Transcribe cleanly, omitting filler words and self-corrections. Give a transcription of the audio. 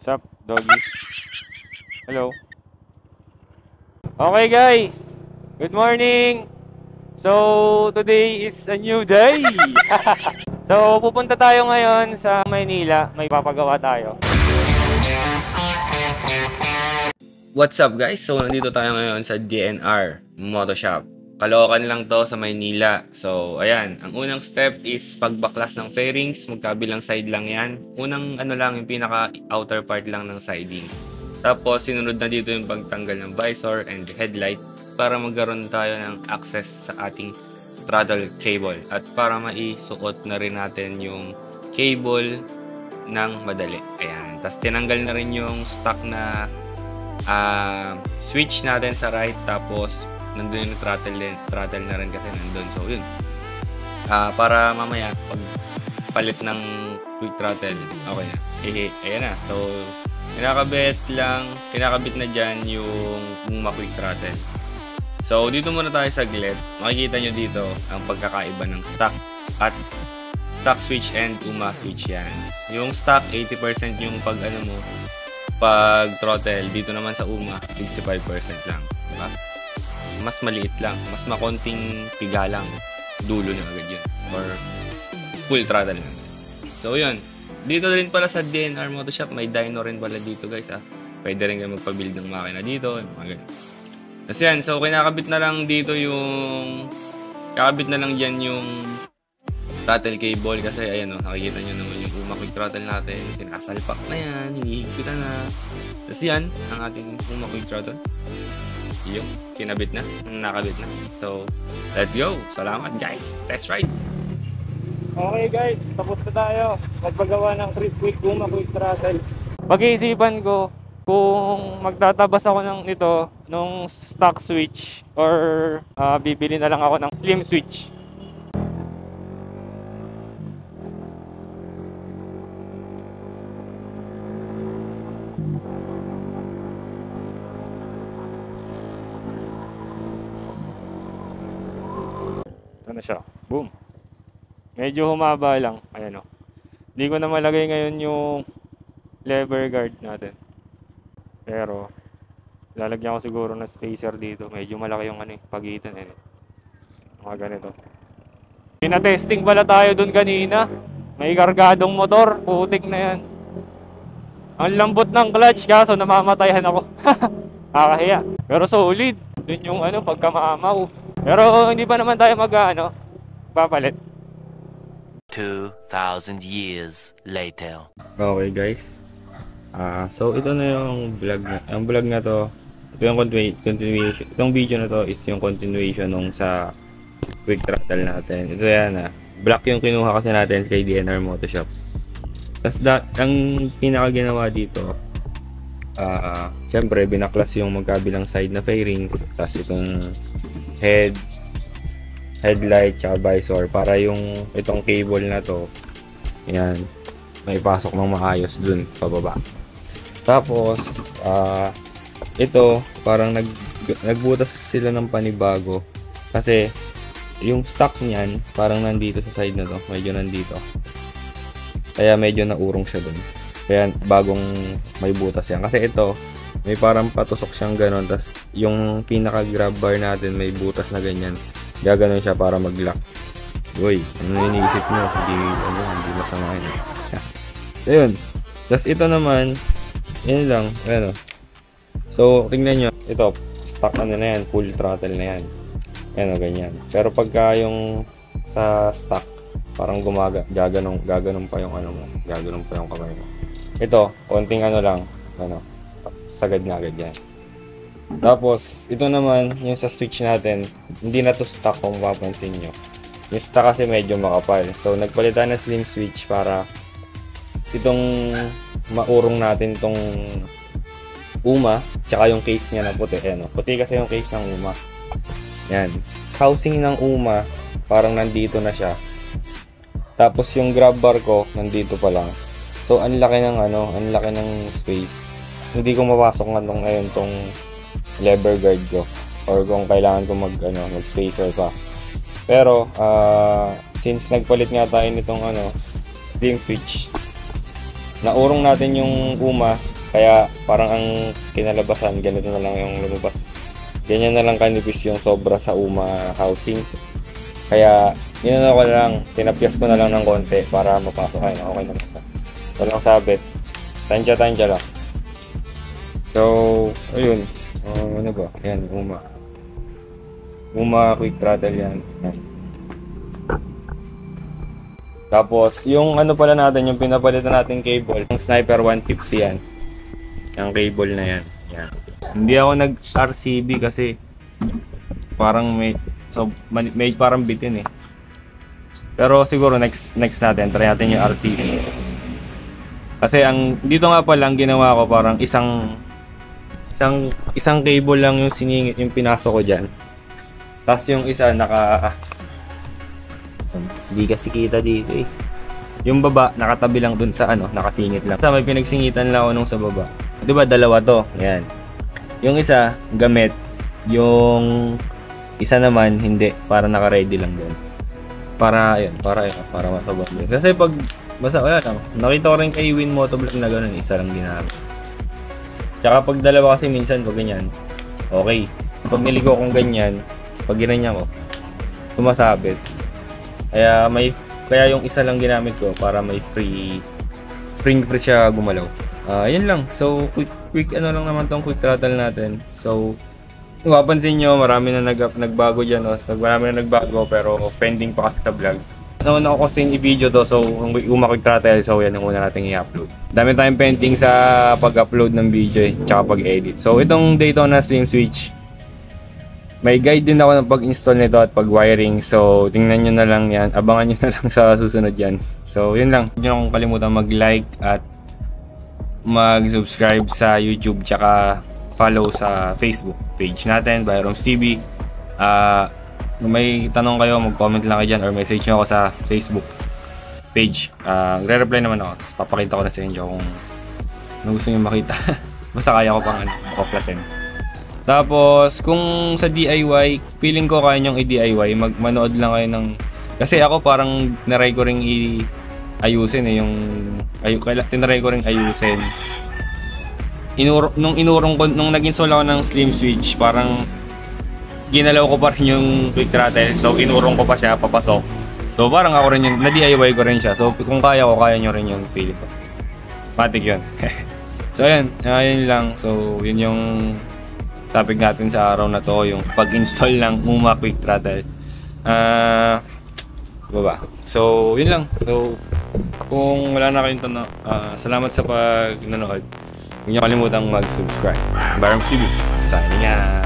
Sup, doggy? Hello? Okay guys, good morning! So, today is a new day! So, pupunta tayo ngayon sa Maynila, may papagawa tayo. What's up guys? So, nandito tayo ngayon sa DNR Moto Shop. Caloocan lang to sa Maynila. So, ayan. Ang unang step is pagbaklas ng fairings. Magkabilang side lang yan. Unang ano lang, yung pinaka-outer part lang ng sidings. Tapos, sinunod na dito yung pagtanggal ng visor and headlight para magkaroon tayo ng access sa ating throttle cable. At para maisuot na rin natin yung cable ng madali. Ayan. Tapos, tinanggal na rin yung stock na switch natin sa right, tapos nandun yung throttle na rin kasi nandun. So yun, para mamaya pag palit ng quick throttle, okay na. Ayan na. So kinakabit na dyan yung quick throttle. So dito muna tayo saglit. Makikita nyo dito ang pagkakaiba ng stock at stock switch and switch. Yan yung stock, 80% yung pag throttle. Dito naman sa 65% lang, diba? Mas maliit lang, mas makonting piga lang, dulo na agad yun, or full throttle na. So yun, dito rin pala sa DNR Moto Shop, may dyno rin pala dito guys. Pwede rin kayo magpa-build ng makina dito, mga ganun. Kasi yan, so kinakabit na lang dito yung dyan yung throttle cable. Kasi ayan o, nakikita nyo naman yung quick throttle natin, sinasalpak na yan, hinihigpitan na. Tapos yan, ang ating quick throttle, yung kinabit na, nakabit na. So, let's go! Salamat guys! Test ride! Okay guys, tapos na tayo magpagawa ng quick throttle. Pag-iisipan ko kung magtatabas ako nung stock switch or bibili na lang ako ng slim switch. Na siya. Boom. Medyo humaba lang. Ayan o. Hindi ko na malagay ngayon yung lever guard natin. Pero lalagyan ko siguro ng spacer dito. Medyo malaki yung pagitan. Mga ganito. Pina-testing pala tayo dun kanina. May kargadong motor. Putik na yan. Ang lambot ng clutch kaso namamatayan ako. Kakahiya. Pero solid. Dun yung pagka maamaw. Pero hindi pa naman tayo papalit. 2,000 years later. Okay guys. So ito na yung vlog na. Ang vlog na to, ito yung continuation. Itong video na to is yung continuation nung sa quick throttle natin. Ito yan black yung kinuha kasi natin kay DNR Moto Shop. Tapos ang pinaka ginawa dito, syempre binaklas yung magkabilang side na fairings. Tapos itong headlight tsaka visor para itong cable na to, yan, may pasok ng maayos dun pababa. Tapos ito parang nagbutas sila ng panibago kasi yung stock niyan parang nandito sa side na to, medyo nandito, kaya medyo naurong siya dun, kaya bagong may butas yan. Kasi ito may parang patusok siyang ganon, tas yung pinaka grab bar natin may butas na ganyan, gaganon siya para mag-lock. Uy, ano iniisip nyo? Hindi masama yun. So yun, tas ito naman yun lang, so tingnan nyo, ito stock na yan, full throttle na yan, ganyan. Pero pagka yung sa stock parang gaganon pa yung gaganon pa yung kamay mo. Ito, konting lang, sagad na agad yan. Tapos ito naman yung sa switch natin, hindi na to stock kung mapapansin nyo. Yung stock kasi medyo makapal, so nagpalitan na slim switch para itong maurong natin itong tsaka yung case niya na puti. Puti kasi yung case ng yan, housing ng parang nandito na siya. Tapos yung grab bar ko nandito pa lang, so ang laki ng space. Hindi ko mapasok ngayon tong lever guard ko, or kung kailangan ko mag spacer pa. Pero since nagpalit nga tayo nitong slim switch, naurong natin yung Kaya parang ang kinalabasan, ganito na lang yung lumabas. Ganyan na lang kanipis yung sobra sa UMA housing. Kaya, inano ko lang, tinapyas ko na lang ng konti para mapasok. Ay, okay naman siya. Walang sabit. Tansya-tansya lang. So, ayun. Ano ba? Ayan, UMA. UMA quick throttle yan. Ayan. Tapos, yung ano pala natin, yung pinapalitan natin cable, yung Sniper 150 yan. Yung cable na yan. Yan. Hindi ako nag-RCB kasi parang may parang bitin eh. Pero siguro next natin, try natin yung RCB. Kasi dito nga pala ang ginawa ko parang isang cable lang yung siningit, yung pinasok ko diyan. Tapos yung isa hindi kasi kita dito eh. Yung baba nakatabi lang dun sa nakasingit lang. Sa may pinagsingitan lang ako nung sa baba. 'Di ba dalawa to? Ayan. Yung isa gamit, yung isa naman hindi, para naka-ready lang doon. Para masabot din. Kasi pag basta wala lang. Nakita ko rin kay Win Motovlog na ganoon, isa lang ginamit. Tsaka pag dalawa kasi minsan pag ganyan, okay. Pag niligo kong ganyan, pag ginanyan ko, sumasabit. Kaya yung isa lang ginamit ko para may free siya gumalaw. Ayun lang. So quick ano lang naman tong quick throttle natin. So mapapansin nyo, marami na nagbago dyan. Marami na nagbago pero pending pa kasi sa vlog. Nauna ko kasi i-video to, so UMA quick throttle, so yan ang una nating i-upload. Dami tayong pending sa pag-upload ng video tsaka pag-edit. So itong Daytona Slim Switch, may guide din ako ng pag-install nito at pag-wiring. So tingnan nyo na lang yan, abangan nyo na lang sa susunod yan. So yun lang, huwag nyo kung kalimutan mag-like at mag-subscribe sa YouTube tsaka follow sa Facebook page natin, Byroms TV. Kung may tanong kayo, mag-comment lang kayo dyan or message nyo ako sa Facebook page. Re-reply naman ako, tapos papakita ko na sa inyo kung gusto nyo makita. Basta kaya ko pang makoplasin. Tapos kung sa DIY, feeling ko kaya nyong i-DIY, manood lang kayo ng, kasi ako parang naray ko ring ayusin tinry ko ring ayusin. Nung nag-install ako ng Slim Switch, parang ginalaw ko pa rin yung quick throttle. So inurong ko pa siya papasok. So parang ako rin yung na-DIY ko rin siya. So kung kaya nyo rin yung feeling ko. Matik yun. So ayun lang. So yun yung topic natin sa araw na to, yung pag-install ng UMA quick throttle. So yun lang. So kung wala na kayong tanong, salamat sa pag-nanood. Huwag niyo kalimutang mag-subscribe. Byroms TV, signing out.